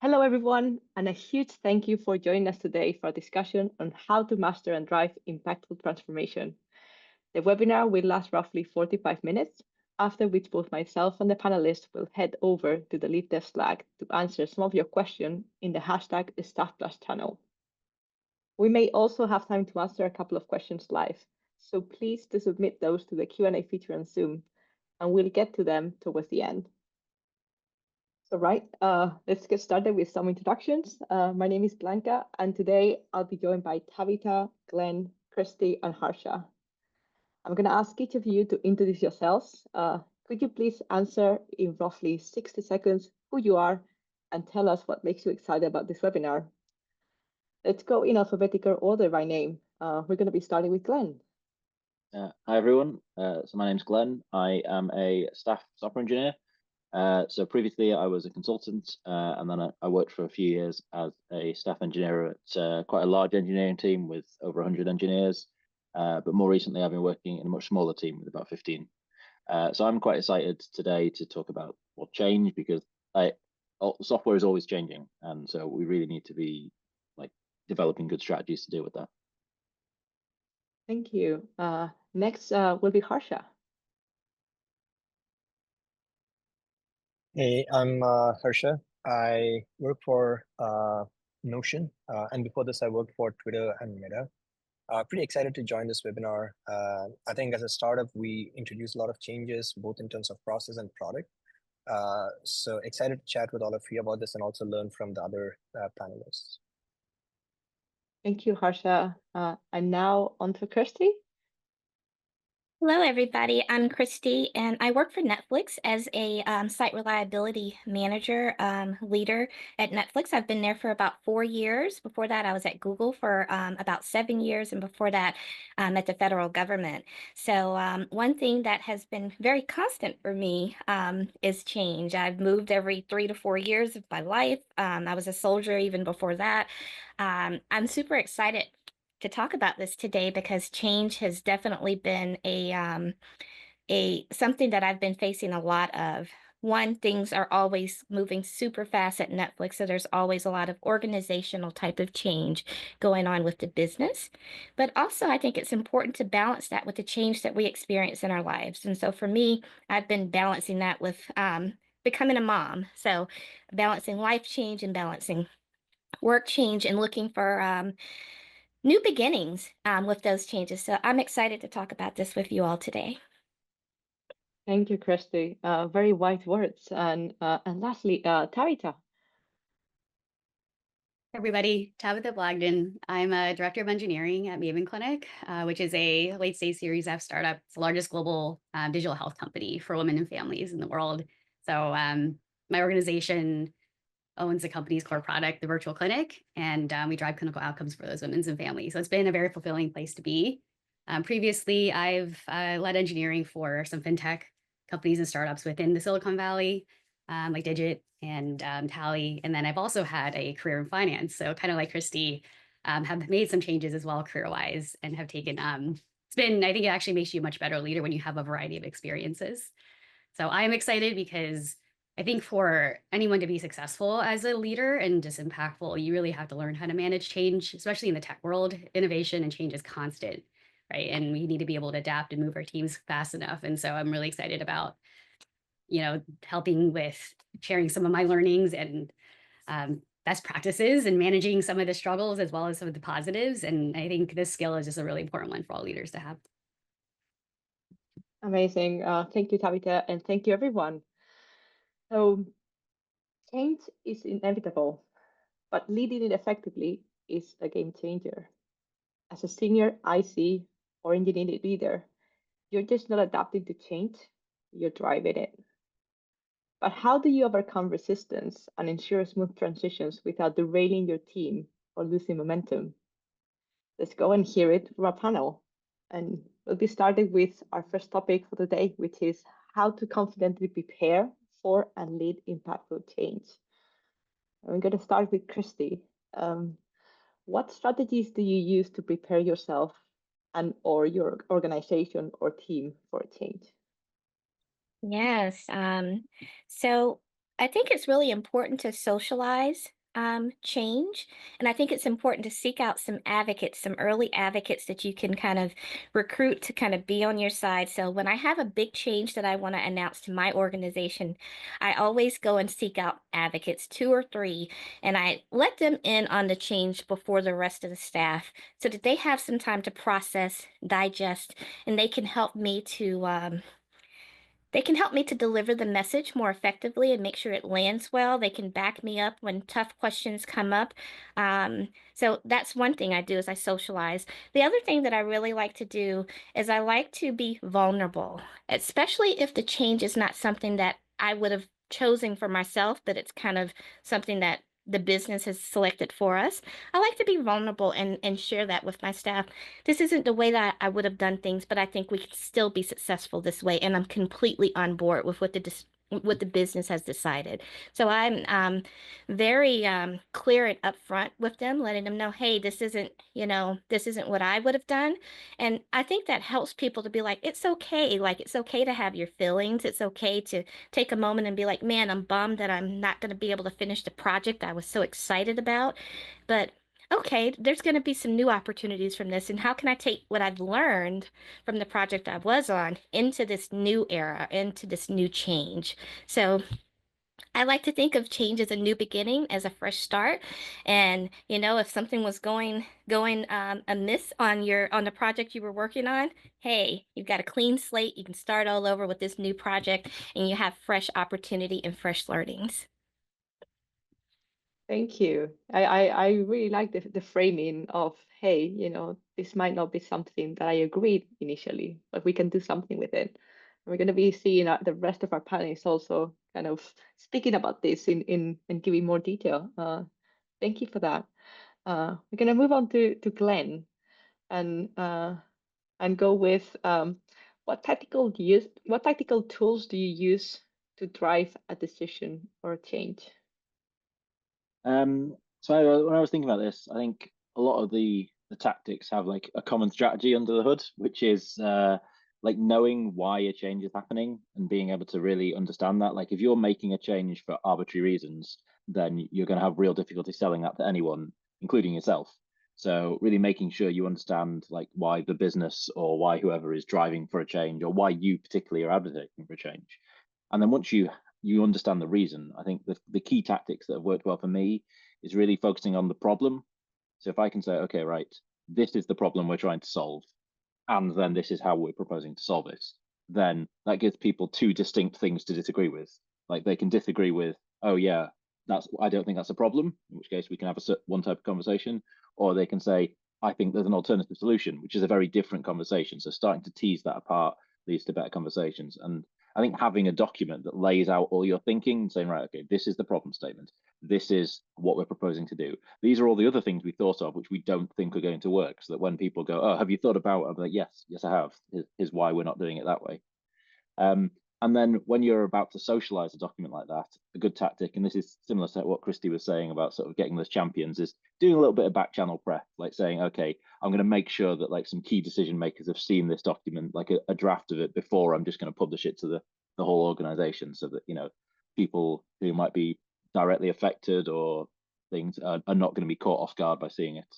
Hello, everyone, and a huge thank you for joining us today for a discussion on how to master and drive impactful transformation. The webinar will last roughly 45 minutes, after which both myself and the panelists will head over to the LeadDev Slack to answer some of your questions in the hashtag StaffPlus channel. We may also have time to answer a couple of questions live, so please do submit those to the Q&A feature on Zoom, and we'll get to them towards the end. So let's get started with some introductions. My name is Blanca, and today I'll be joined by Tabitha, Glenn, Christy, and Harsha. I'm going to ask each of you to introduce yourselves. Could you please answer in roughly 60 seconds who you are and tell us what makes you excited about this webinar? Let's go in alphabetical order by name. We're going to be starting with Glenn. Hi, everyone. So my name's Glenn. I am a staff software engineer. So previously I was a consultant, and then I worked for a few years as a staff engineer at quite a large engineering team with over 100 engineers. But more recently, I've been working in a much smaller team with about 15. So I'm quite excited today to talk about what changed, because software is always changing, and so we really need to be developing good strategies to deal with that. Thank you. Next will be Harsha. Hey, I'm Harsha. I work for Notion, and before this, I worked for Twitter and Meta. Pretty excited to join this webinar. I think as a startup, we introduced a lot of changes, both in terms of process and product. So excited to chat with all of you about this and also learn from the other panelists. Thank you, Harsha. And now on to Kirsty. Hello, everybody. I'm Christy, and I work for Netflix as a site reliability manager leader at Netflix. I've been there for about 4 years. Before that, I was at Google for about 7 years, and before that, at the federal government. So one thing that has been very constant for me is change. I've moved every 3 to 4 years of my life. I was a soldier even before that. I'm super excited to talk about this today because change has definitely been something that I've been facing a lot of. One, things are always moving super fast at Netflix, so there's always a lot of organizational type of change going on with the business. But also, I think it's important to balance that with the change that we experience in our lives. And so for me, I've been balancing that with becoming a mom. So balancing life change and balancing work change and looking for new beginnings with those changes. So I'm excited to talk about this with you all today. Thank you, Christy. Very wise words. And lastly, Tabitha. Everybody, Tabitha Blagden. I'm a director of engineering at Maven Clinic, which is a late-stage Series F startup. It's the largest global digital health company for women and families in the world. So my organization owns the company's core product, the virtual clinic, and we drive clinical outcomes for those women and families. So it's been a very fulfilling place to be. Previously, I've led engineering for some fintech companies and startups within the Silicon Valley, like Digit and Tally. And then I've also had a career in finance. So kind of like Christy, have made some changes as well career-wise and have taken, I think it actually makes you a much better leader when you have a variety of experiences. So I'm excited because I think for anyone to be successful as a leader and just impactful, you really have to learn how to manage change, especially in the tech world. Innovation and change is constant, right? And we need to be able to adapt and move our teams fast enough. And so I'm really excited about, helping with sharing some of my learnings and best practices and managing some of the struggles as well as some of the positives. And I think this skill is just a really important one for all leaders to have. Amazing. Thank you, Tabitha, and thank you, everyone. So change is inevitable, but leading it effectively is a game changer. As a senior IC or engineering leader, you're just not adapting to change, you're driving it. But how do you overcome resistance and ensure smooth transitions without derailing your team or losing momentum? Let's go and hear it from our panel. And we'll be starting with our first topic for today, which is how to confidently prepare for and lead impactful change. I'm going to start with Christy. What strategies do you use to prepare yourself and or your organization or team for a change? Yes. So I think it's really important to socialize change. And I think it's important to seek out some advocates, some early advocates that you can kind of recruit to kind of be on your side. So when I have a big change that I want to announce to my organization, I always go and seek out advocates, 2 or 3, and I let them in on the change before the rest of the staff so that they have some time to process, digest, and they can help me to deliver the message more effectively and make sure it lands well. They can back me up when tough questions come up. So that's one thing I do is I socialize. The other thing that I really like to do is I like to be vulnerable, especially if the change is not something that I would have chosen for myself, but it's kind of something that the business has selected for us. I like to be vulnerable and share that with my staff. This isn't the way that I would have done things, but I think we can still be successful this way. And I'm completely on board with what the business has decided. So I'm very clear and upfront with them, letting them know, hey, this isn't what I would have done. And I think that helps people to be like, it's okay. Like, it's okay to have your feelings. It's okay to take a moment and be like, man, I'm bummed that I'm not going to be able to finish the project I was so excited about. But okay, there's going to be some new opportunities from this. And how can I take what I've learned from the project I was on into this new era, into this new change? So I like to think of change as a new beginning, as a fresh start. And if something was going amiss on the project you were working on, hey, you've got a clean slate. You can start all over with this new project, and you have fresh opportunity and fresh learnings. Thank you. I really like the framing of, hey, this might not be something that I agreed initially, but we can do something with it. We're going to be seeing the rest of our panelists also kind of speaking about this in giving more detail. Thank you for that. We're going to move on to Glenn and go with what tactical tools do you use to drive a decision or a change? So when I was thinking about this, I think a lot of the tactics have like a common strategy under the hood, which is like knowing why a change is happening and being able to really understand that. Like if you're making a change for arbitrary reasons, then you're going to have real difficulty selling that to anyone, including yourself. So really making sure you understand like why the business or why whoever is driving for a change or why you particularly are advocating for a change. And then once you understand the reason, I think the key tactics that have worked well for me is really focusing on the problem. So if I can say, okay, right, this is the problem we're trying to solve, and then this is how we're proposing to solve it, then that gives people 2 distinct things to disagree with. Like they can disagree with, oh yeah, I don't think that's a problem, in which case we can have one type of conversation, or they can say, I think there's an alternative solution, which is a very different conversation. So starting to tease that apart leads to better conversations. And I think having a document that lays out all your thinking, saying, right, okay, this is the problem statement. This is what we're proposing to do. These are all the other things we thought of, which we don't think are going to work. So that when people go, oh, have you thought about it? I'm like, yes, I have. Here's why we're not doing it that way. And then when you're about to socialize a document like that, a good tactic, and this is similar to what Christy was saying about sort of getting those champions, is doing a little bit of back channel prep, like saying, okay, I'm going to make sure that like some key decision makers have seen this document, like a draft of it before I'm just going to publish it to the whole organization, so that, people who might be directly affected or things are not going to be caught off guard by seeing it.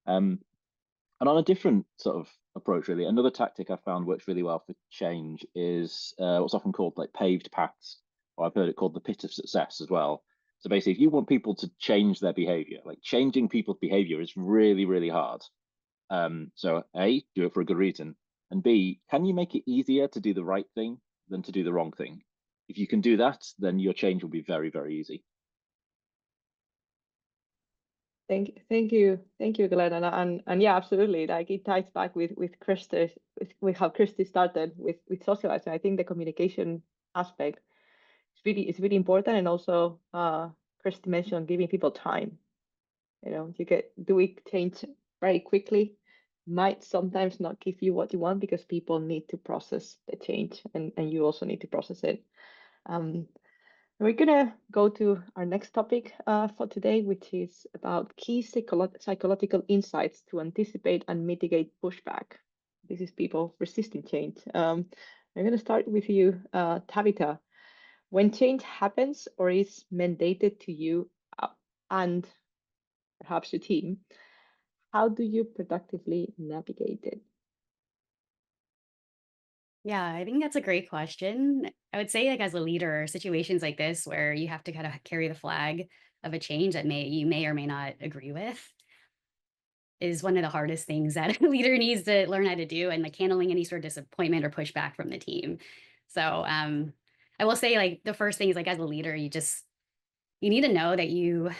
And on a different sort of approach, really, another tactic I found works really well for change is what's often called like paved paths, or I've heard it called the pit of success as well. So basically, if you want people to change their behavior, like changing people's behavior is really, really hard. So A, do it for a good reason. And B, can you make it easier to do the right thing than to do the wrong thing? If you can do that, then your change will be very, very easy. Thank you, Glenn, and yeah, absolutely. Like it ties back with Christy, with how Christy started with socializing. I think the communication aspect is really important, and also Christy mentioned giving people time. Do we change very quickly? Might sometimes not give you what you want because people need to process the change, and you also need to process it. We're gonna go to our next topic for today, which is about key psychological insights to anticipate and mitigate pushback. This is people resisting change. I'm gonna start with you, Tabitha. When change happens or is mandated to you and perhaps your team, how do you productively navigate it? Yeah, I think that's a great question. I would say, like, as a leader, situations like this where you have to kind of carry the flag of a change that you may or may not agree with is one of the hardest things that a leader needs to learn how to do, and like handling any sort of disappointment or pushback from the team. So I will say, like, the first thing is, like, as a leader, you need to know that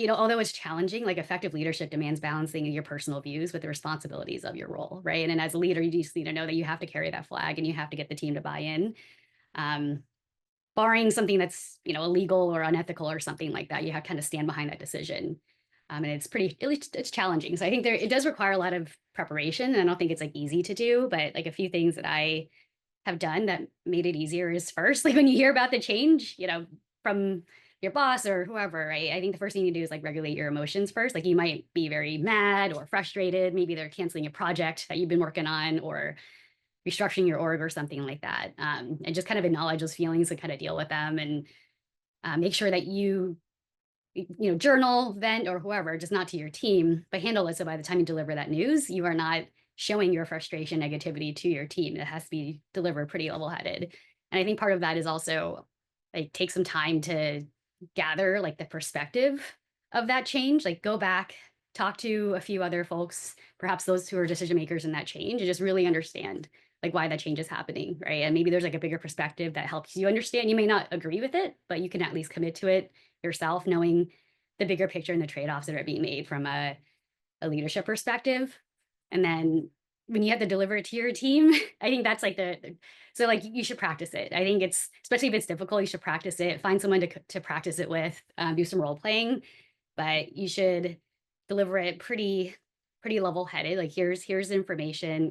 although it's challenging, like, effective leadership demands balancing your personal views with the responsibilities of your role, right? And as a leader, you just need to know that you have to carry that flag and you have to get the team to buy in. Barring something that's, illegal or unethical or something like that, you have to kind of stand behind that decision. And it's challenging. So I think it does require a lot of preparation. And I don't think it's like easy to do, but like a few things that I have done that made it easier is first, like when you hear about the change, from your boss or whoever, right? I think the first thing you do is like regulate your emotions first. Like you might be very mad or frustrated. Maybe they're canceling a project that you've been working on or restructuring your org or something like that. And just kind of acknowledge those feelings and kind of deal with them and make sure that you journal, vent, or whoever, just not to your team, but handle it so by the time you deliver that news, you are not showing your frustration, negativity to your team. It has to be delivered pretty level-headed. And I think part of that is also like take some time to gather like the perspective of that change, like go back, talk to a few other folks, perhaps those who are decision makers in that change, and just really understand like why that change is happening, right? And maybe there's like a bigger perspective that helps you understand. You may not agree with it, but you can at least commit to it yourself, knowing the bigger picture and the trade-offs that are being made from a leadership perspective. And then when you have to deliver it to your team, I think that's like so like you should practice it. I think especially if it's difficult, you should practice it, find someone to practice it with, do some role playing, but you should deliver it pretty level-headed. Like here's information,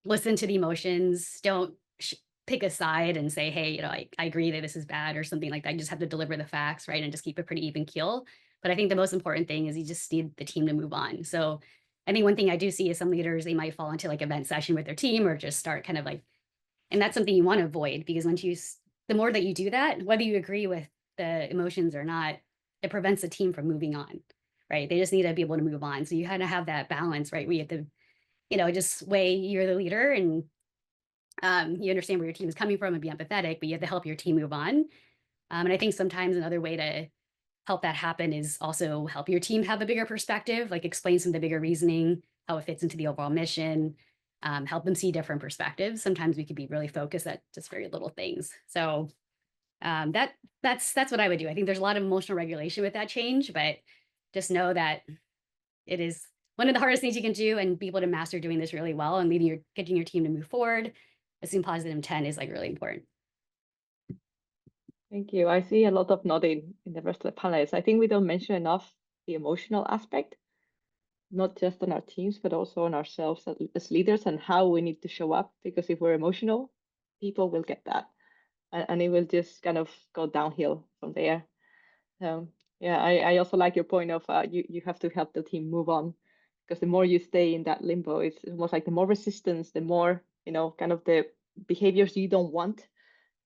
listen to the emotions. Don't pick a side and say, hey, I agree that this is bad or something like that. You just have to deliver the facts, right? And just keep a pretty even keel. But I think the most important thing is you just need the team to move on. So I think one thing I do see is some leaders, they might fall into like a vent session with their team or just start kind of like, and that's something you want to avoid, because the more that you do that, whether you agree with the emotions or not, it prevents the team from moving on, right? They just need to be able to move on. So you kind of have that balance, right? Where you have to, just weigh, you're the leader and you understand where your team is coming from and be empathetic, but you have to help your team move on. And I think sometimes another way to help that happen is also help your team have a bigger perspective, like explain some of the bigger reasoning, how it fits into the overall mission, help them see different perspectives. Sometimes we could be really focused at just very little things. So that's what I would do. I think there's a lot of emotional regulation with that change, but just know that it is one of the hardest things you can do, and be able to master doing this really well and getting your team to move forward, assume positive intent is like really important. Thank you. I see a lot of nodding in the rest of the panelists. I think we don't mention enough the emotional aspect, not just on our teams, but also on ourselves as leaders and how we need to show up. Because if we're emotional, people will get that, and it will just kind of go downhill from there. Yeah, I also like your point of you have to help the team move on, because the more you stay in that limbo, it's almost like the more resistance, the more, kind of the behaviors you don't want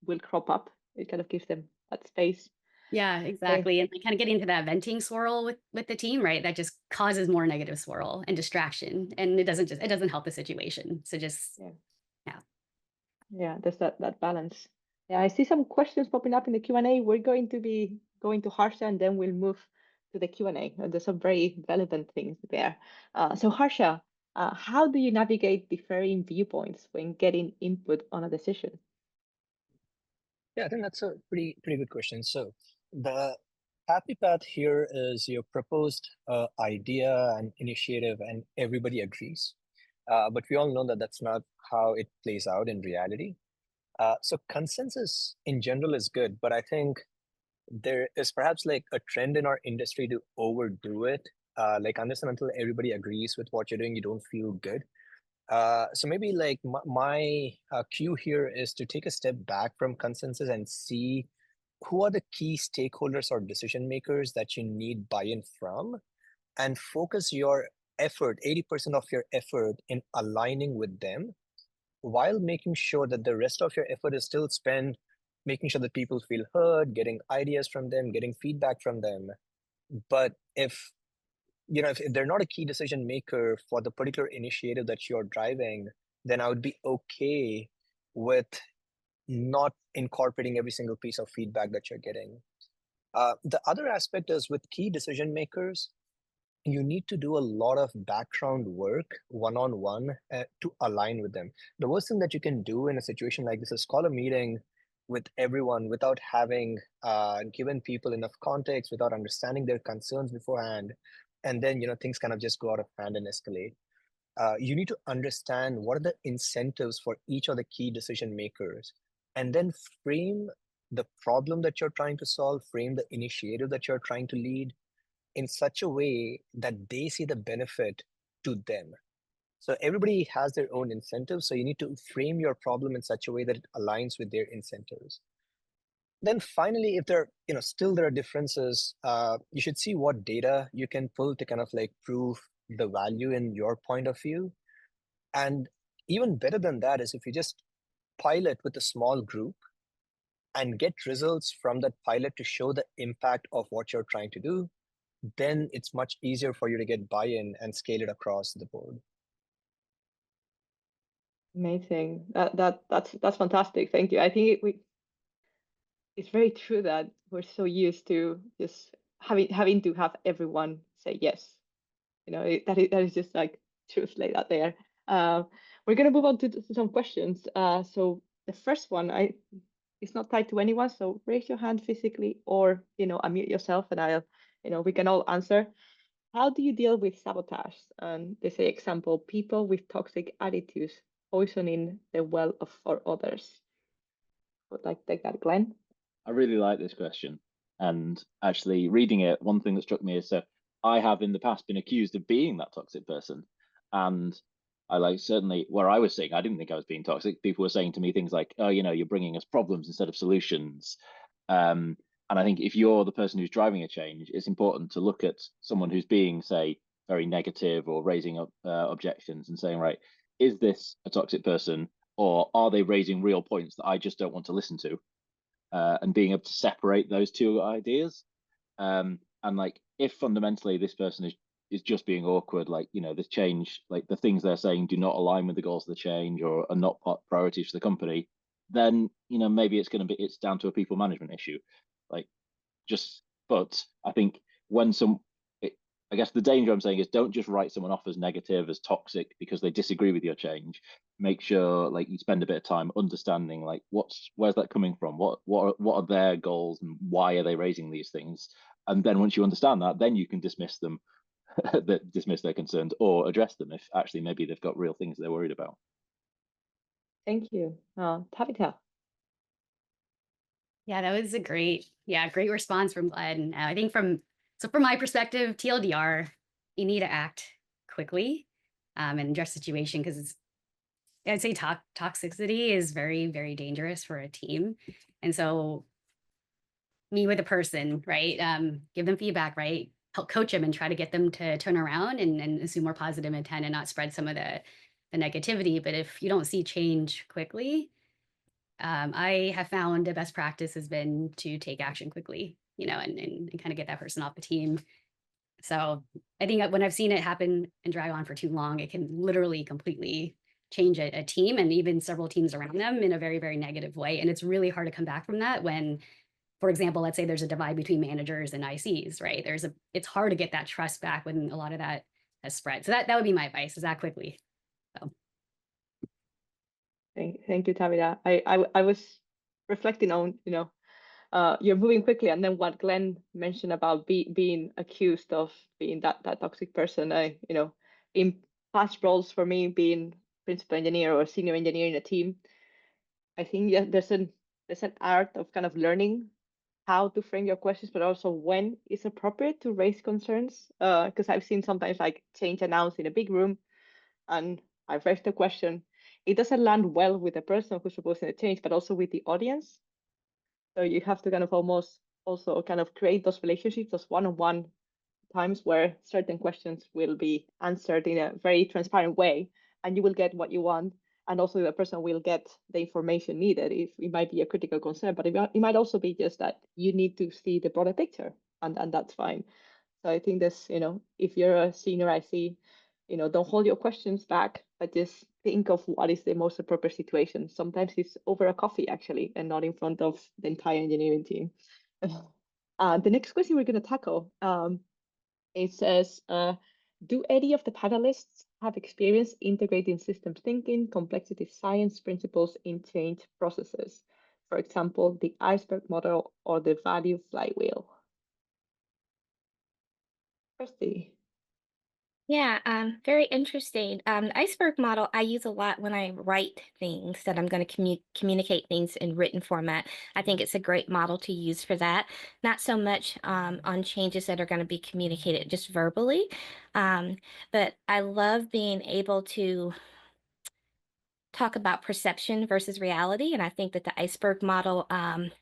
will crop up. It kind of gives them that space. Yeah, exactly. And like kind of getting into that venting swirl with the team, right? That just causes more negative swirl and distraction. And it doesn't help the situation. So just yeah, there's that balance. Yeah, I see some questions popping up in the Q&A. We're going to be going to Harsha, and then we'll move to the Q&A. And there's some very relevant things there. So Harsha, how do you navigate differing viewpoints when getting input on a decision? Yeah, I think that's a pretty good question. So the happy path here is your proposed idea and initiative, and everybody agrees. But we all know that that's not how it plays out in reality. So consensus in general is good, but I think there is perhaps like a trend in our industry to overdo it. Like unless and until everybody agrees with what you're doing, you don't feel good. So maybe like my cue here is to take a step back from consensus and see who are the key stakeholders or decision makers that you need buy-in from, and focus your effort, 80% of your effort, in aligning with them while making sure that the rest of your effort is still spent making sure that people feel heard, getting ideas from them, getting feedback from them. But if they're not a key decision maker for the particular initiative that you're driving, then I would be okay with not incorporating every single piece of feedback that you're getting. The other aspect is with key decision makers, you need to do a lot of background work one-on-one to align with them. The worst thing that you can do in a situation like this is call a meeting with everyone without having given people enough context, without understanding their concerns beforehand. And then, things kind of just go out of hand and escalate. You need to understand what are the incentives for each of the key decision makers, and then frame the problem that you're trying to solve, frame the initiative that you're trying to lead in such a way that they see the benefit to them. So everybody has their own incentives. So you need to frame your problem in such a way that it aligns with their incentives. Then finally, if there, still there are differences, you should see what data you can pull to kind of like prove the value in your point of view. And even better than that is if you just pilot with a small group and get results from that pilot to show the impact of what you're trying to do, then it's much easier for you to get buy-in and scale it across the board. Amazing. That's fantastic. Thank you. I think it's very true that we're so used to just having to have everyone say yes. That is just like truth like that there. We're gonna move on to some questions. So the first one, it's not tied to anyone. So raise your hand physically or unmute yourself, and we can all answer. How do you deal with sabotage? And they say example, people with toxic attitudes poisoning the well for others. Would like to take that, Glenn? I really like this question. And actually reading it, one thing that struck me is, so I have in the past been accused of being that toxic person. And I certainly where I was sitting, I didn't think I was being toxic. People were saying to me things like, oh, you're bringing us problems instead of solutions. And I think if you're the person who's driving a change, it's important to look at someone who's being, say, very negative or raising up objections and saying, right, is this a toxic person, or are they raising real points that I just don't want to listen to? And being able to separate those two ideas. And like, if fundamentally this person is just being awkward, like, this change, like the things they're saying do not align with the goals of the change or are not priorities for the company, then, maybe it's down to a people management issue. But I think I guess the danger I'm saying is don't just write someone off as negative, as toxic because they disagree with your change. Make sure like you spend a bit of time understanding like where's that coming from? What are their goals and why are they raising these things? And then once you understand that, then you can dismiss them, dismiss their concerns or address them if actually maybe they've got real things they're worried about. Thank you. Tabitha. Yeah, that was a great response from Glenn. I think from my perspective, TLDR, you need to act quickly and address the situation because I'd say toxicity is very, very dangerous for a team. And so me with a person, right? Give them feedback, right? Help coach them and try to get them to turn around and assume more positive intent and not spread some of the negativity. But if you don't see change quickly, I have found the best practice has been to take action quickly, and kind of get that person off the team. So I think when I've seen it happen and drag on for too long, it can literally completely change a team and even several teams around them in a very, very negative way. And it's really hard to come back from that when, for example, let's say there's a divide between managers and ICs, right? It's hard to get that trust back when a lot of that has spread. So that would be my advice, is act quickly. So. Thank you, Tabitha. I was reflecting on, you're moving quickly, and then what Glenn mentioned about being accused of being that toxic person. In past roles for me, being principal engineer or senior engineer in a team, I think there's an art of kind of learning how to frame your questions, but also when it's appropriate to raise concerns. Because I've seen sometimes like change announced in a big room, and I've raised a question. It doesn't land well with the person who's proposing the change, but also with the audience. So you have to kind of almost also kind of create those relationships, those one-on-one times where certain questions will be answered in a very transparent way, and you will get what you want. and also the person will get the information needed. If it might be a critical concern, but it might also be just that you need to see the broader picture, and that's fine. So I think this, if you're a senior IC, don't hold your questions back, but just think of what is the most appropriate situation. Sometimes it's over a coffee, actually, and not in front of the entire engineering team. The next question we're going to tackle, it says, do any of the panelists have experience integrating systems thinking, complexity science principles in change processes? For example, the iceberg model or the value flywheel? Kirsty. Yeah, very interesting. Iceberg model I use a lot when I write things that I'm going to communicate things in written format. I think it's a great model to use for that. Not so much on changes that are going to be communicated just verbally, but I love being able to talk about perception versus reality. And I think that the iceberg model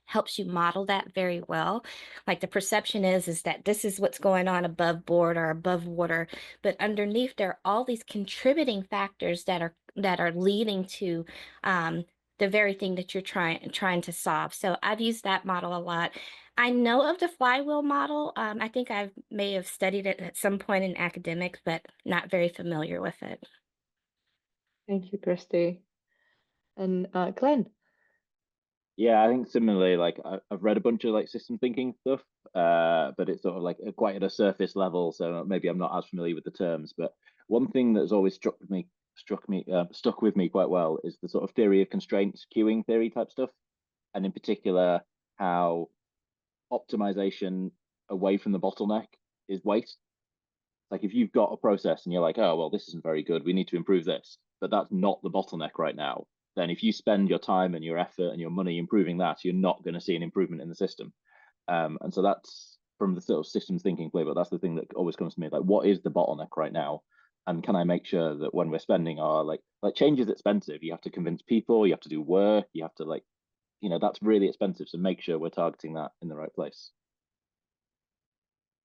helps you model that very well. Like the perception is that this is what's going on above board or above water, but underneath there are all these contributing factors that are leading to the very thing that you're trying to solve. So I've used that model a lot. I know of the flywheel model. I think I may have studied it at some point in academics, but not very familiar with it. Thank you, Kirsty. And Glenn. Yeah, I think similarly, like I've read a bunch of like system thinking stuff, but it's sort of like quite at a surface level, so maybe I'm not as familiar with the terms. But one thing that's always stuck with me quite well is the sort of theory of constraints, queuing theory type stuff, and in particular how optimization away from the bottleneck is waste. Like if you've got a process and you're like, oh well, this isn't very good, we need to improve this, but that's not the bottleneck right now, then if you spend your time and your effort and your money improving that, you're not going to see an improvement in the system. And so that's from the sort of systems thinking playbook. That's the thing that always comes to me, like what is the bottleneck right now, and can I make sure that when we're spending our like change is expensive, you have to convince people, you have to do work, you have to like, that's really expensive, so make sure we're targeting that in the right place.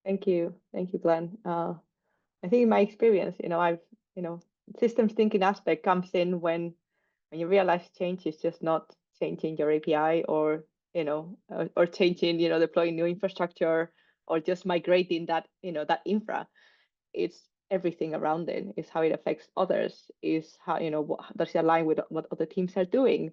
Thank you, Glenn. I think in my experience, I've, systems thinking aspect comes in when you realize change is just not changing your API or, or changing, deploying new infrastructure or just migrating that, that infra. It's everything around it. It's how it affects others. Is how, does it align with what other teams are doing?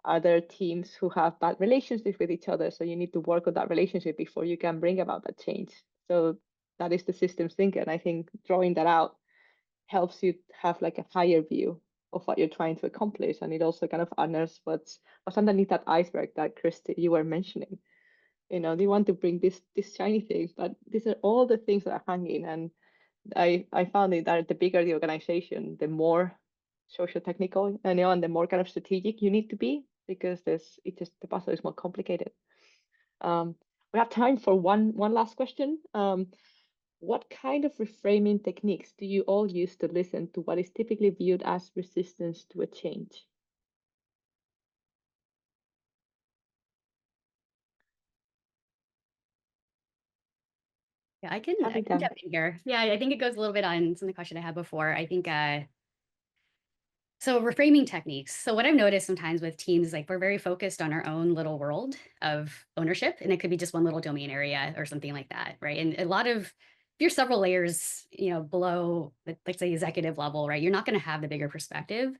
Are there teams who have bad relationships with each other? So you need to work on that relationship before you can bring about that change. So that is the systems thinking. And I think drawing that out helps you have like a higher view of what you're trying to accomplish. And it also kind of honors what's underneath that iceberg that Kirsty, you were mentioning. They want to bring this shiny thing, but these are all the things that are hanging. And I found it that the bigger the organization, the more social technical, and the more kind of strategic you need to be, because the puzzle is more complicated. We have time for one last question. What kind of reframing techniques do you all use to listen to what is typically viewed as resistance to a change? Yeah, I can jump in here. Yeah, I think it goes a little bit on some of the question I had before. I think so reframing techniques. So what I've noticed sometimes with teams, like we're very focused on our own little world of ownership, and it could be just one little domain area or something like that, right? And a lot of, if you're several layers, below, let's say executive level, right, you're not going to have the bigger perspective.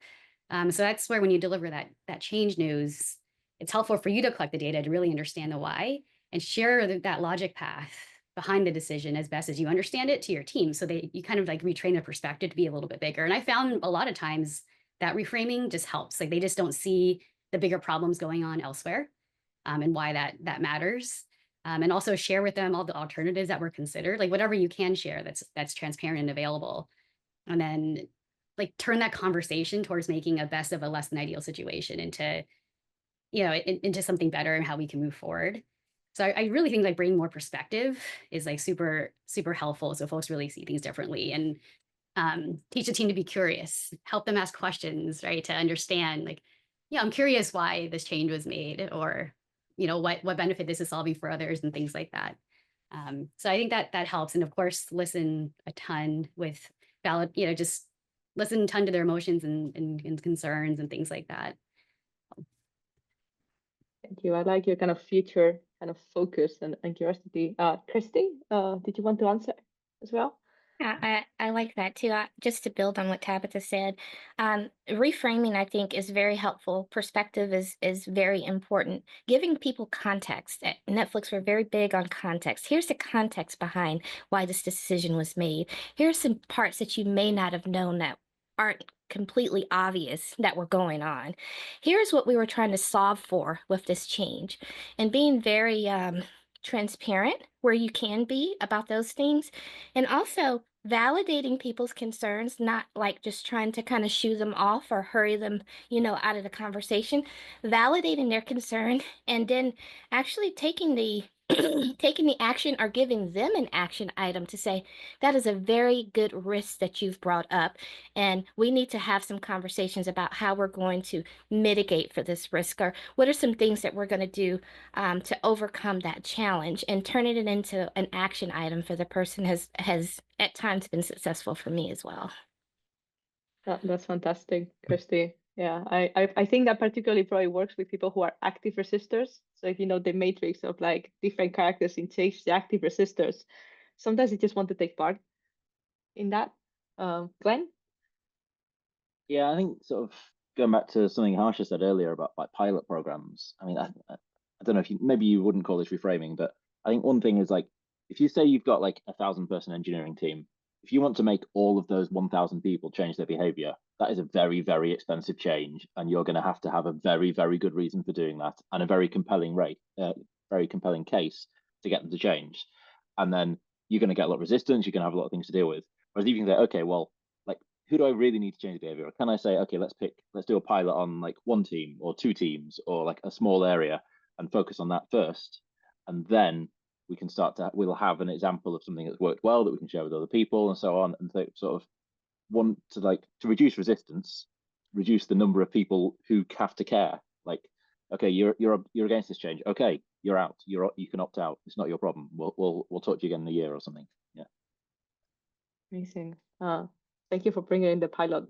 So that's where when you deliver that change news, it's helpful for you to collect the data to really understand the why and share that logic path behind the decision as best as you understand it to your team, so that you kind of like retrain their perspective to be a little bit bigger. And I found a lot of times that reframing just helps. Like they just don't see the bigger problems going on elsewhere, and why that matters. And also share with them all the alternatives that were considered, like whatever you can share that's transparent and available. And then like turn that conversation towards making a best of a less than ideal situation into, into something better and how we can move forward. So I really think like bringing more perspective is like super, super helpful. So folks really see things differently, and teach the team to be curious, help them ask questions, right? To understand like, yeah, I'm curious why this change was made, or, what benefit this is solving for others and things like that. So I think that helps. And of course, listen a ton with valid, just listen a ton to their emotions and concerns and things like that. Thank you. I like your kind of future kind of focus and curiosity. Christy, did you want to answer as well? Yeah, I like that too. Just to build on what Tabitha said, reframing I think is very helpful. Perspective is very important. Giving people context. At Netflix, we're very big on context. Here's the context behind why this decision was made. Here's some parts that you may not have known that aren't completely obvious that were going on. Here's what we were trying to solve for with this change, and being very transparent where you can be about those things, and also validating people's concerns, not like just trying to kind of shoo them off or hurry them, out of the conversation, validating their concern, and then actually taking the taking the action or giving them an action item to say, that is a very good risk that you've brought up. And we need to have some conversations about how we're going to mitigate for this risk, or what are some things that we're going to do to overcome that challenge, and turning it into an action item for the person has at times been successful for me as well. That's fantastic, Christy. Yeah, I think that particularly probably works with people who are active resistors. So if you know the matrix of like different characters in Chase, the active resistors, sometimes they just want to take part in that. Glenn? Yeah, I think sort of going back to something Harsha said earlier about like pilot programs. I mean, I don't know if maybe you wouldn't call this reframing, but I think one thing is like if you say you've got like 1,000-person engineering team, if you want to make all of those 1,000 people change their behavior, that is a very, very expensive change, and you're going to have a very, very good reason for doing that and a very compelling very compelling case to get them to change. And then you're going to get a lot of resistance. You're going to have a lot of things to deal with. Whereas if you can say, okay, well, like who do I really need to change behavior? Or can I say, okay, let's do a pilot on like one team or two teams or like a small area and focus on that first, and then we can we'll have an example of something that's worked well that we can share with other people and so on, and sort of want to reduce resistance, reduce the number of people who have to care. Like, okay, you're against this change. Okay, you're out. You can opt out. It's not your problem. We'll talk to you again in a year or something. Yeah. Amazing. Thank you for bringing in the pilot.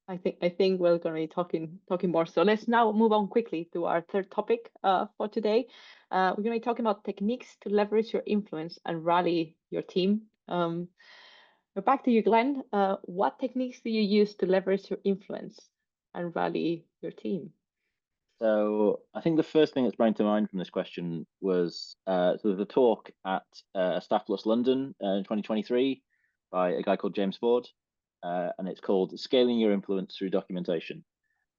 I think we're going to be talking more. So let's now move on quickly to our third topic for today. We're going to be talking about techniques to leverage your influence and rally your team. Back to you, Glenn. What techniques do you use to leverage your influence and rally your team? So I think the first thing that sprang to mind from this question was the talk at Staff Plus London in 2023 by a guy called James Ford, and it's called Scaling Your Influence Through Documentation.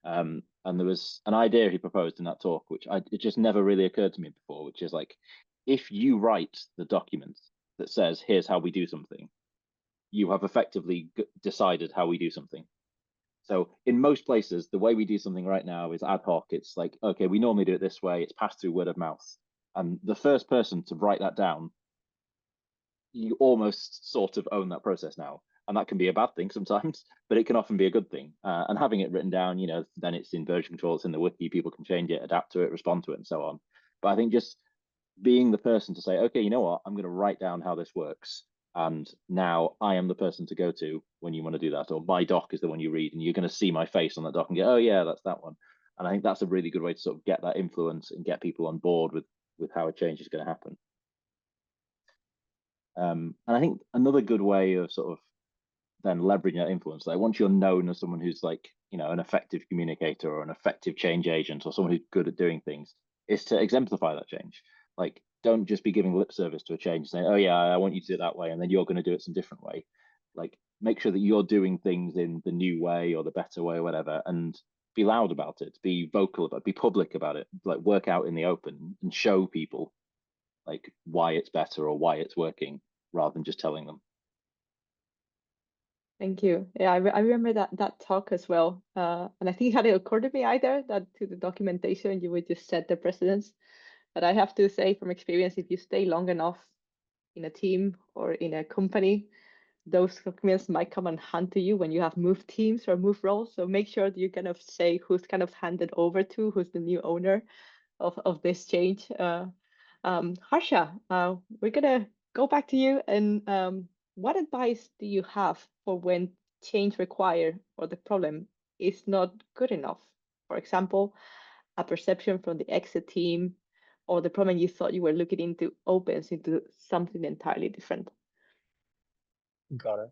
And there was an idea he proposed in that talk, which it just never really occurred to me before, which is like, if you write the document that says, here's how we do something, you have effectively decided how we do something. So in most places, the way we do something right now is ad hoc. It's like, okay, we normally do it this way. It's passed through word of mouth. And the first person to write that down, you almost sort of own that process now. And that can be a bad thing sometimes, but it can often be a good thing. And having it written down, then it's in version control, it's in the wiki, people can change it, adapt to it, respond to it, and so on. But I think just being the person to say, okay, you know what, I'm going to write down how this works. And now I am the person to go to when you want to do that, or my doc is the one you read, and you're going to see my face on that doc and go, oh yeah, that's that one. And I think that's a really good way to sort of get that influence and get people on board with how a change is going to happen. And I think another good way of sort of then leveraging that influence, like once you're known as someone who's like, an effective communicator or an effective change agent or someone who's good at doing things, is to exemplify that change. Like, don't just be giving lip service to a change, saying, oh yeah, I want you to do it that way, and then you're going to do it some different way. Like, make sure that you're doing things in the new way or the better way or whatever, and be loud about it, be vocal about it, be public about it, like work out in the open and show people like why it's better or why it's working rather than just telling them. Thank you. Yeah, I remember that talk as well. And I think it hadn't occurred to me either that to the documentation, you would just set the precedence. But I have to say from experience, if you stay long enough in a team or in a company, those documents might come and hand to you when you have moved teams or moved roles. So make sure that you kind of say who's kind of handed over to, who's the new owner of this change. Harsha, we're gonna go back to you. And what advice do you have for when change required or the problem is not good enough. For example, a perception from the exit team or the problem you thought you were looking into opens into something entirely different. Got it.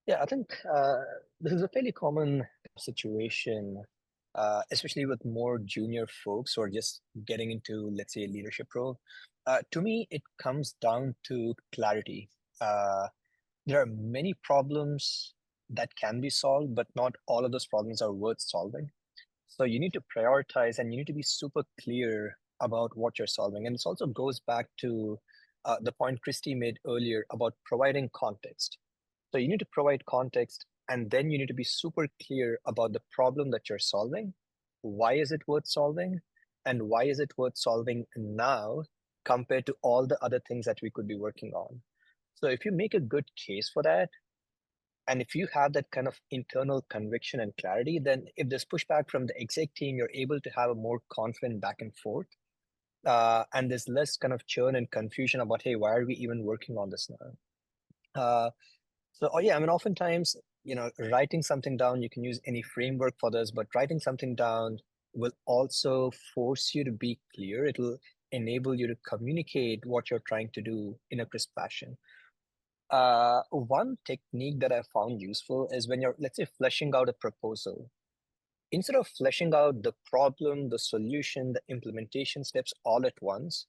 Yeah, I think this is a fairly common situation, especially with more junior folks who are just getting into, let's say, a leadership role. To me, it comes down to clarity. There are many problems that can be solved, but not all of those problems are worth solving. So you need to prioritize and you need to be super clear about what you're solving. And this also goes back to the point Christy made earlier about providing context. So you need to provide context, and then you need to be super clear about the problem that you're solving. Why is it worth solving? And why is it worth solving now compared to all the other things that we could be working on? So if you make a good case for that, and if you have that kind of internal conviction and clarity, then if there's pushback from the exec team, you're able to have a more confident back and forth. And there's less kind of churn and confusion about, hey, why are we even working on this now? Yeah, I mean, oftentimes, writing something down, you can use any framework for this, but writing something down will also force you to be clear. It'll enable you to communicate what you're trying to do in a crisp fashion. One technique that I found useful is when you're, let's say, fleshing out a proposal. Instead of fleshing out the problem, the solution, the implementation steps all at once,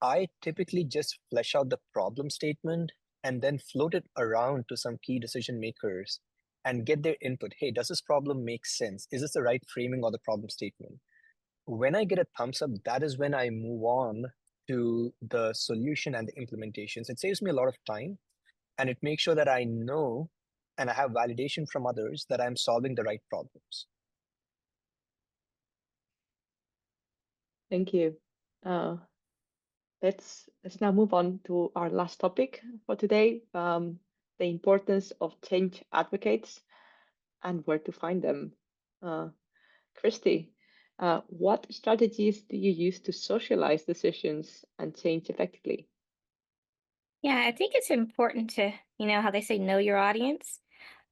I typically just flesh out the problem statement and then float it around to some key decision makers and get their input. Hey, does this problem make sense? Is this the right framing or the problem statement? When I get a thumbs up, that is when I move on to the solution and the implementations. It saves me a lot of time, and it makes sure that I know and I have validation from others that I'm solving the right problems. Thank you. Let's now move on to our last topic for today, the importance of change advocates and where to find them. Christy, what strategies do you use to socialize decisions and change effectively? Yeah, I think it's important to, how they say, know your audience.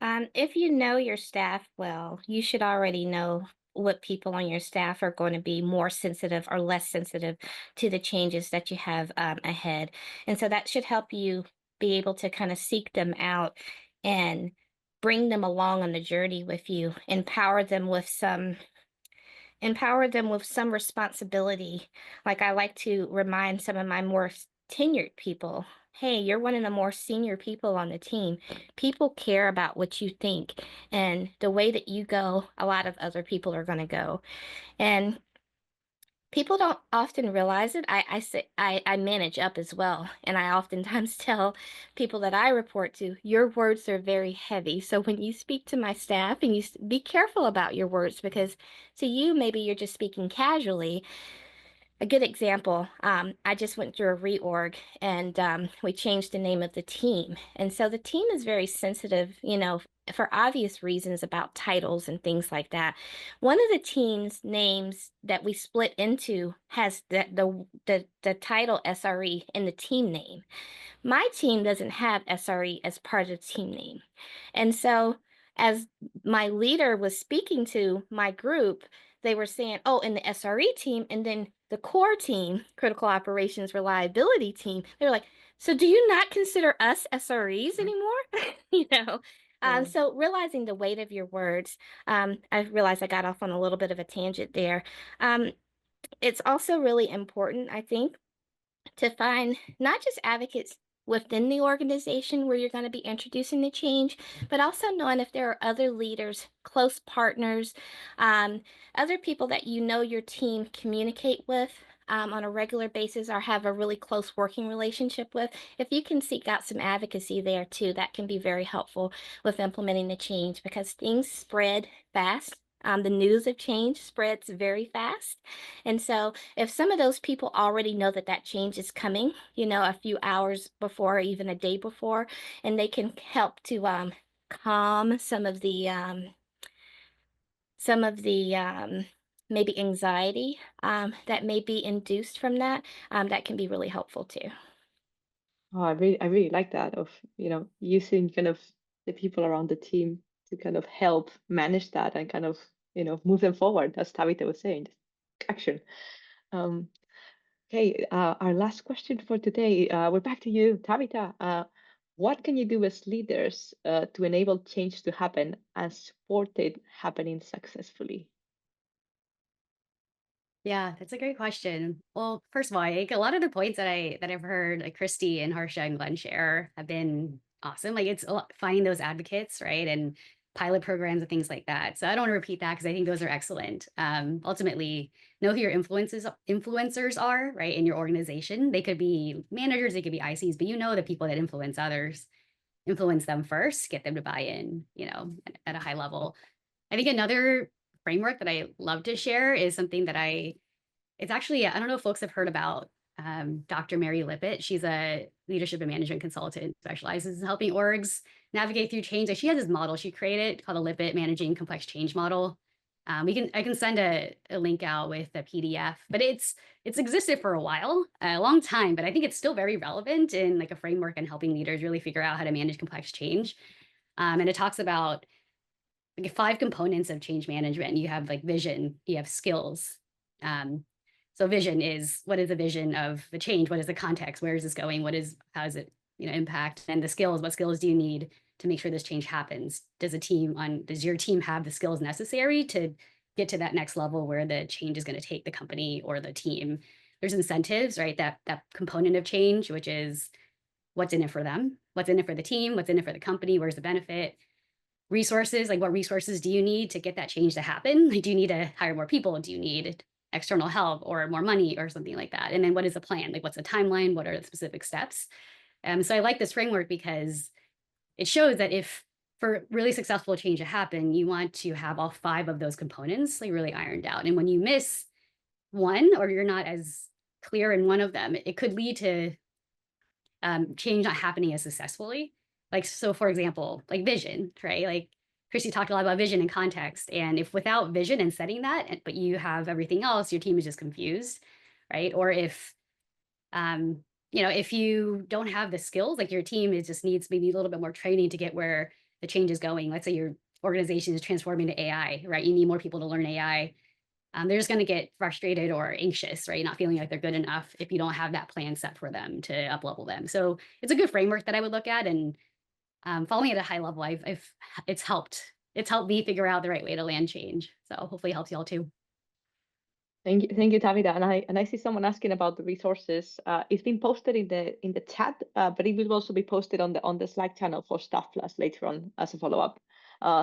If you know your staff well, you should already know what people on your staff are going to be more sensitive or less sensitive to the changes that you have ahead. And so that should help you be able to kind of seek them out and bring them along on the journey with you, empower them with some responsibility. Like I like to remind some of my more tenured people, hey, you're one of the more senior people on the team. People care about what you think, and the way that you go, a lot of other people are going to go. And people don't often realize it. I manage up as well, and I oftentimes tell people that I report to, your words are very heavy. So when you speak to my staff, and be careful about your words, because to you maybe you're just speaking casually. A good example, I just went through a reorg, and we changed the name of the team. And so the team is very sensitive, for obvious reasons about titles and things like that. One of the team's names that we split into has the title SRE in the team name. My team doesn't have SRE as part of the team name. And so as my leader was speaking to my group, they were saying, oh, in the SRE team, and then the core team, critical operations reliability team, they're like, so do you not consider us SREs anymore? So realizing the weight of your words, I realized I got off on a little bit of a tangent there. It's also really important, I think, to find not just advocates within the organization where you're going to be introducing the change, but also knowing if there are other leaders, close partners, other people that your team communicate with on a regular basis or have a really close working relationship with. If you can seek out some advocacy there too, that can be very helpful with implementing the change, because things spread fast. The news of change spreads very fast. And so if some of those people already know that that change is coming, a few hours before, or even a day before, and they can help to calm some of the maybe anxiety that may be induced from that, that can be really helpful too. Oh, I really like that of, using kind of the people around the team to kind of help manage that and kind of, move them forward, as Tabitha was saying, action. Okay, our last question for today. We're back to you, Tabitha. What can you do as leaders to enable change to happen and support it happening successfully? Yeah, that's a great question. Well, first of all, I think a lot of the points that I've heard like Christy and Harsha and Glenn share have been awesome. Like it's finding those advocates, right? And pilot programs and things like that. So I don't want to repeat that because I think those are excellent. Ultimately, know who your influencers are, right, in your organization. They could be managers, they could be ICs, but you know the people that influence others, influence them first, get them to buy in, at a high level. I think another framework that I love to share is something that it's actually, I don't know if folks have heard about Dr. Mary Lippitt. She's a leadership and management consultant, specializes in helping orgs navigate through change. Like she has this model she created called the Lippitt Managing Complex Change Model. I can send a link out with a PDF, but it's existed for a long time, but I think it's still very relevant in like a framework and helping leaders really figure out how to manage complex change. And it talks about like 5 components of change management. You have like vision, you have skills. So vision is, what is the vision of the change? What is the context? Where is this going? How does it, impact? And the skills, what skills do you need to make sure this change happens? Does your team have the skills necessary to get to that next level where the change is going to take the company or the team? There's incentives, right? That component of change, which is what's in it for them, what's in it for the team, what's in it for the company, where's the benefit? Resources, like what resources do you need to get that change to happen? Like, do you need to hire more people? Do you need external help or more money or something like that? And then what is the plan? Like, what's the timeline? What are the specific steps? So I like this framework because it shows that if for really successful change to happen, you want to have all 5 of those components like really ironed out. And when you miss one or you're not as clear in one of them, it could lead to change not happening as successfully. Like, so for example, like vision, right? Like Christy talked a lot about vision and context. And if without vision and setting that, but you have everything else, your team is just confused, right? Or if, if you don't have the skills, like your team just needs maybe a little bit more training to get where the change is going. Let's say your organization is transforming to AI, right? You need more people to learn AI. They're just going to get frustrated or anxious, right? Not feeling like they're good enough if you don't have that plan set for them to up-level them. So it's a good framework that I would look at, and following at a high level, it's helped me figure out the right way to land change. So hopefully it helps y'all too. Thank you, Tabitha. And I see someone asking about the resources. It's been posted in the chat, but it will also be posted on the Slack channel for Staff Plus later on as a follow-up.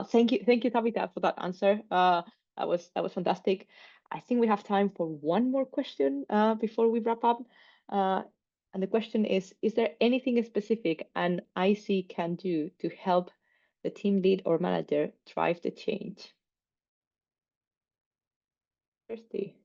Thank you, Tabitha, for that answer. That was fantastic. I think we have time for one more question before we wrap up. And the question is there anything specific an IC can do to help the team lead or manager drive the change? Kirsty.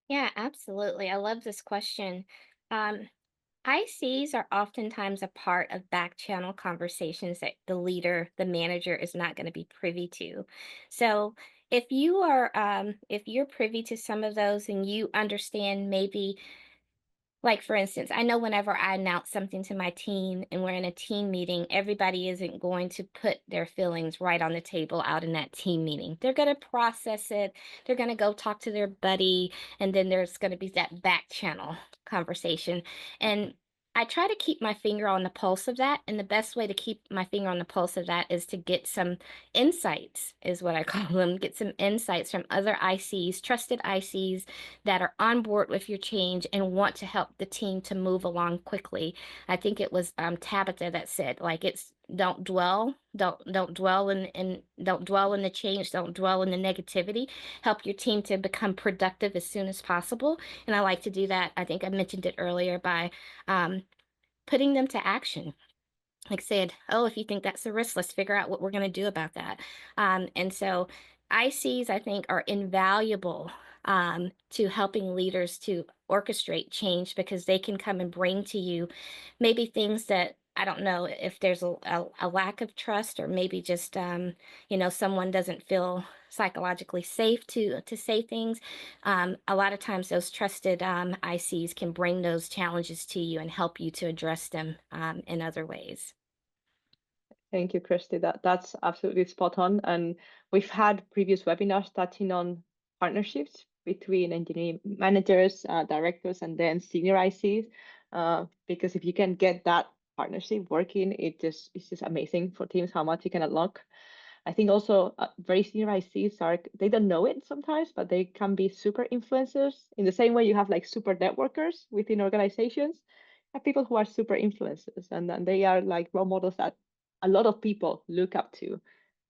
Yeah, absolutely. I love this question. ICs are oftentimes a part of back channel conversations that the leader, the manager is not going to be privy to. So if you're privy to some of those and you understand maybe, like, for instance, I know whenever I announce something to my team and we're in a team meeting, everybody isn't going to put their feelings right on the table out in that team meeting. They're going to process it. They're going to go talk to their buddy. And then there's going to be that back channel conversation. And I try to keep my finger on the pulse of that. And the best way to keep my finger on the pulse of that is to get some insights, is what I call them. Get some insights from other ICs, trusted ICs that are on board with your change and want to help the team to move along quickly. I think it was Tabitha that said, like, it's don't dwell in the change, don't dwell in the negativity. Help your team to become productive as soon as possible. And I like to do that. I think I mentioned it earlier by putting them to action. Like said, oh, if you think that's a risk, let's figure out what we're going to do about that. And so ICs, I think, are invaluable to helping leaders to orchestrate change, because they can come and bring to you maybe things that, I don't know if there's a lack of trust, or maybe just, someone doesn't feel psychologically safe to say things. A lot of times those trusted ICs can bring those challenges to you and help you to address them in other ways. Thank you, Christy. That's absolutely spot on. And we've had previous webinars touching on partnerships between engineering managers, directors, and then senior ICs. Because if you can get that partnership working, it's just amazing for teams how much you can unlock. I think also very senior ICs they don't know it sometimes, but they can be super influencers in the same way you have like super networkers within organizations. Have people who are super influencers, and they are like role models that a lot of people look up to,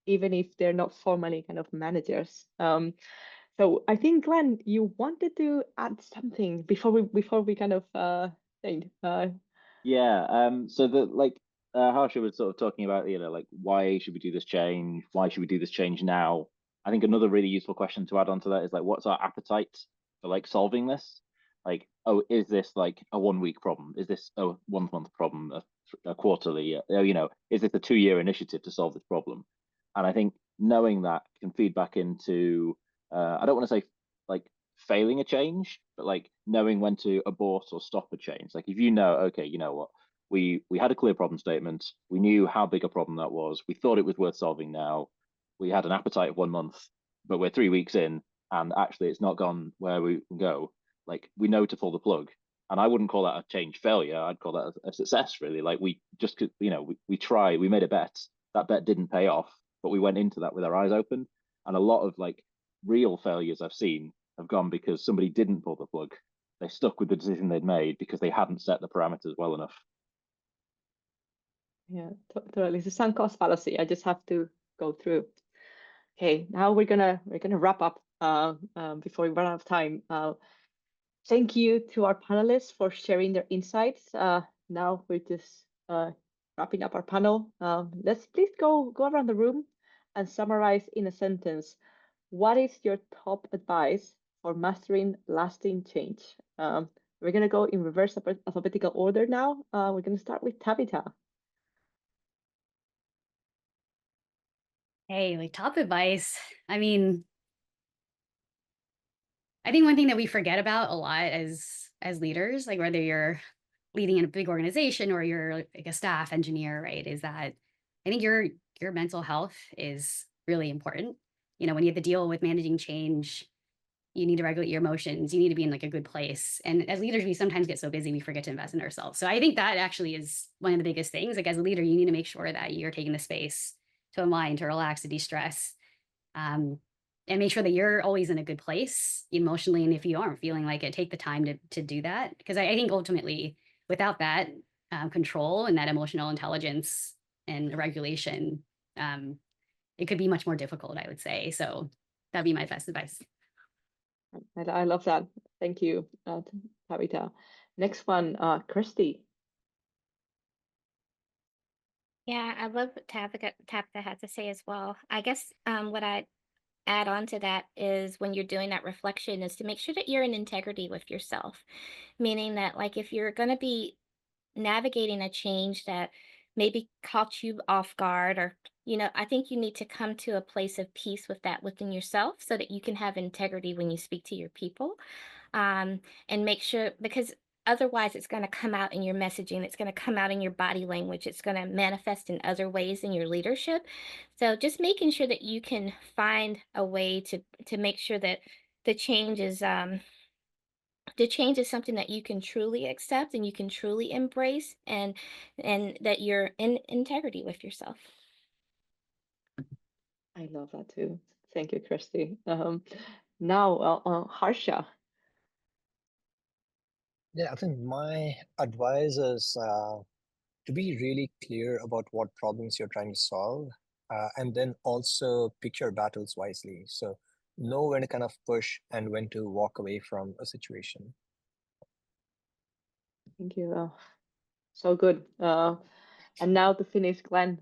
even if they're not formally kind of managers. So I think, Glenn, you wanted to add something before we kind of end. Yeah. So Harsha was sort of talking about, like why should we do this change? Why should we do this change now? I think another really useful question to add on to that is like, what's our appetite for like solving this? Like, oh, is this like a 1 week problem? Is this a 1 month problem? A quarterly? Is this a 2 year initiative to solve this problem? And I think knowing that can feed back into, I don't want to say like failing a change, but like knowing when to abort or stop a change. Like if you know, okay, you know what, we had a clear problem statement, we knew how big a problem that was, we thought it was worth solving now, we had an appetite of 1 month, but we're 3 weeks in and actually it's not gone where we go. Like we know to pull the plug. And I wouldn't call that a change failure. I'd call that a success, really. Like we just, we tried, we made a bet. That bet didn't pay off, but we went into that with our eyes open. And a lot of like real failures I've seen have gone because somebody didn't pull the plug. They stuck with the decision they'd made because they hadn't set the parameters well enough. Yeah, totally. It's a sunk cost fallacy. I just have to go through. Okay, now we're gonna wrap up before we run out of time. Thank you to our panelists for sharing their insights. Now we're just wrapping up our panel. Let's please go around the room and summarize in a sentence. What is your top advice for mastering lasting change? We're gonna go in reverse alphabetical order now. We're gonna start with Tabitha. Hey, like top advice. I mean, I think one thing that we forget about a lot as leaders, like whether you're leading in a big organization or you're like a staff engineer, right, is that I think your mental health is really important. When you have to deal with managing change, you need to regulate your emotions. You need to be in like a good place. And as leaders, we sometimes get so busy, we forget to invest in ourselves. So I think that actually is one of the biggest things. Like as a leader, you need to make sure that you're taking the space to unwind, to relax, to de-stress, and make sure that you're always in a good place emotionally. And if you aren't feeling like it, take the time to do that. Because I think ultimately, without that control and that emotional intelligence and regulation, it could be much more difficult, I would say. So that'd be my best advice. I love that. Thank you, Tabitha. Next one, Christy. Yeah, I love what Tabitha had to say as well. I guess what I add on to that is when you're doing that reflection is to make sure that you're in integrity with yourself, meaning that like if you're going to be navigating a change that maybe caught you off guard or I think you need to come to a place of peace with that within yourself so that you can have integrity when you speak to your people, and make sure, because otherwise it's going to come out in your messaging, it's going to come out in your body language, it's going to manifest in other ways in your leadership. So just making sure that you can find a way to make sure that the change is something that you can truly accept and you can truly embrace, and that you're in integrity with yourself. I love that too. Thank you, Christy. Now, Harsha. Yeah, I think my advice is to be really clear about what problems you're trying to solve, and then also pick your battles wisely. So know when to kind of push and when to walk away from a situation. Thank you. So good. And now to finish, Glenn.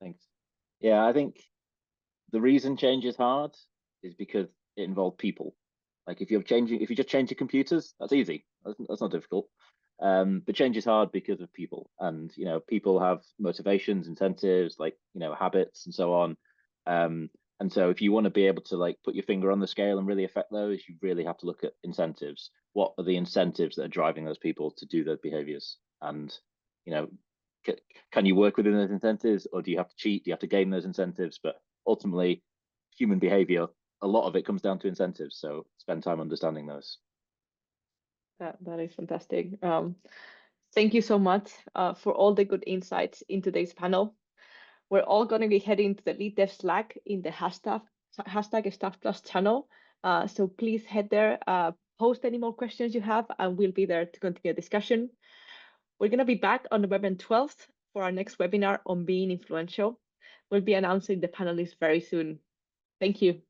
Thanks. Yeah, I think the reason change is hard is because it involves people. Like if you just change the computers, that's easy. That's not difficult. But change is hard because of people, and people have motivations, incentives, like habits, and so on. And so if you want to be able to like put your finger on the scale and really affect those, you really have to look at incentives. What are the incentives that are driving those people to do those behaviors? And can you work within those incentives, or do you have to cheat? Do you have to game those incentives? But ultimately, human behavior, a lot of it comes down to incentives. So spend time understanding those. That is fantastic. Thank you so much for all the good insights in today's panel. We're all going to be heading to the LeadDev Slack in the hashtag Staff Plus channel. So please head there, post any more questions you have, and we'll be there to continue the discussion. We're going to be back on November 12th for our next webinar on being influential. We'll be announcing the panelists very soon. Thank you.